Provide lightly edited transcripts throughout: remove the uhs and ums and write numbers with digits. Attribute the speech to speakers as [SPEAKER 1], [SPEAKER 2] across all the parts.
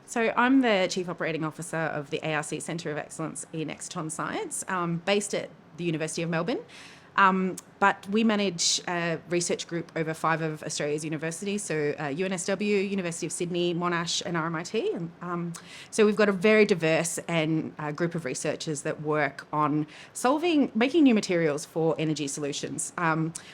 [SPEAKER 1] So I'm the Chief Operating Officer of the ARC Centre of Excellence in Exciton Science, based at the University of Melbourne. But we manage a research group over 5 of Australia's universities, so UNSW, University of Sydney, Monash and RMIT. So we've got a very diverse and group of researchers that work on making new materials for energy solutions.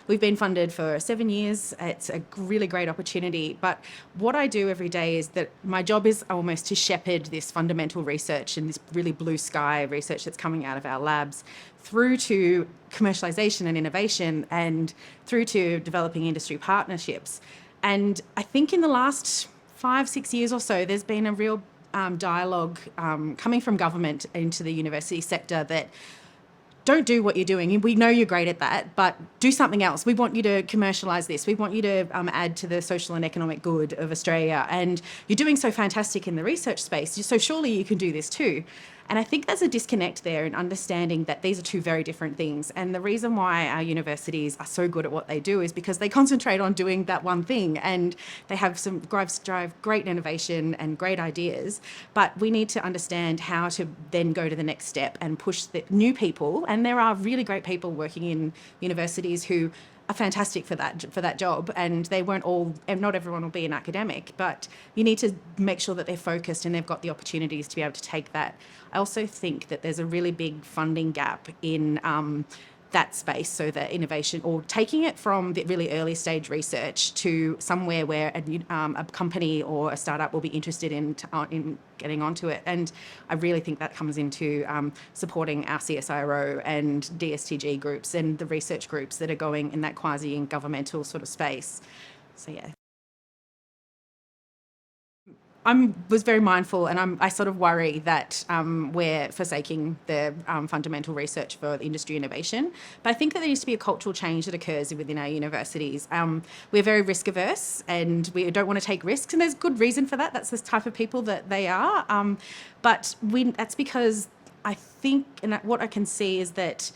[SPEAKER 1] We've been funded for 7 years. It's a really great opportunity. But what I do every day is that my job is almost to shepherd this fundamental research and this really blue sky research that's coming out of our labs through to commercialisation and innovation and through to developing industry partnerships. And I think in the last 5-6 years or so, there's been a real dialogue coming from government into the university sector that don't do what you're doing. We know you're great at that, but do something else. We want you to commercialise this. We want you to add to the social and economic good of Australia. And you're doing so fantastic in the research space, so surely you can do this too. And I think there's a disconnect there in understanding that these are two very different things. And the reason why our universities are so good at what they do is because they concentrate on doing that one thing, and they have drive great innovation and great ideas. But we need to understand how to then go to the next step and push the new people. And there are really great people working in universities who are fantastic for that job, and they won't all, and not everyone will be an academic, but you need to make sure that they're focused and they've got the opportunities to be able to take that. I also think that there's a really big funding gap in that space, so that innovation, or taking it from the really early stage research to somewhere where a company or a startup will be interested in getting onto it. And I really think that comes into supporting our CSIRO and DSTG groups and the research groups that are going in that quasi-governmental sort of space. So yeah. I was very mindful, and I sort of worry that we're forsaking the fundamental research for industry innovation. But I think that there needs to be a cultural change that occurs within our universities. We're very risk averse, and we don't want to take risks, and there's good reason for that. That's the type of people that they are. But that's because I think, and what I can see is that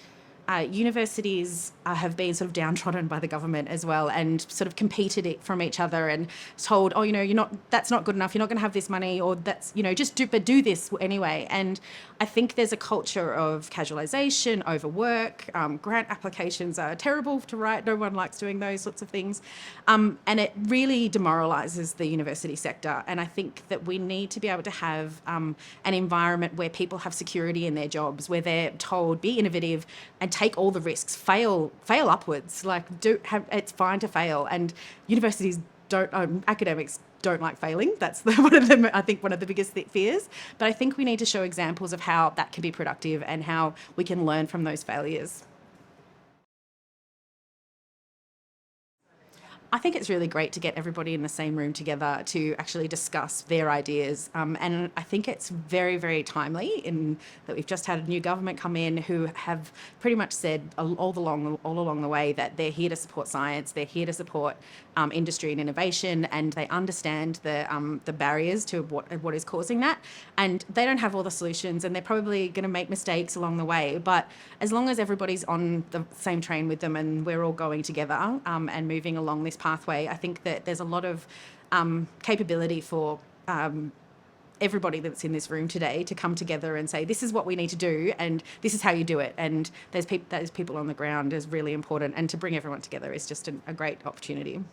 [SPEAKER 1] universities have been sort of downtrodden by the government as well, and sort of competed it from each other and told, oh, that's not good enough, you're not going to have this money, or that's, just do this anyway. And I think there's a culture of casualisation, overwork, grant applications are terrible to write, no one likes doing those sorts of things, and it really demoralises the university sector. And I think that we need to be able to have an environment where people have security in their jobs, where they're told, be innovative and take all the risks, fail upwards. It's fine to fail, and universities academics don't like failing. That's one of the biggest fears. But I think we need to show examples of how that can be productive and how we can learn from those failures. I think it's really great to get everybody in the same room together to actually discuss their ideas. And I think it's very, very timely in that we've just had a new government come in who have pretty much said all along the way that they're here to support science, they're here to support industry and innovation, and they understand the barriers to what is causing that. And they don't have all the solutions, and they're probably going to make mistakes along the way. But as long as everybody's on the same train with them and we're all going together and moving along this pathway, I think that there's a lot of capability for everybody that's in this room today to come together and say, this is what we need to do and this is how you do it. And there's people on the ground is really important, and to bring everyone together is just a great opportunity.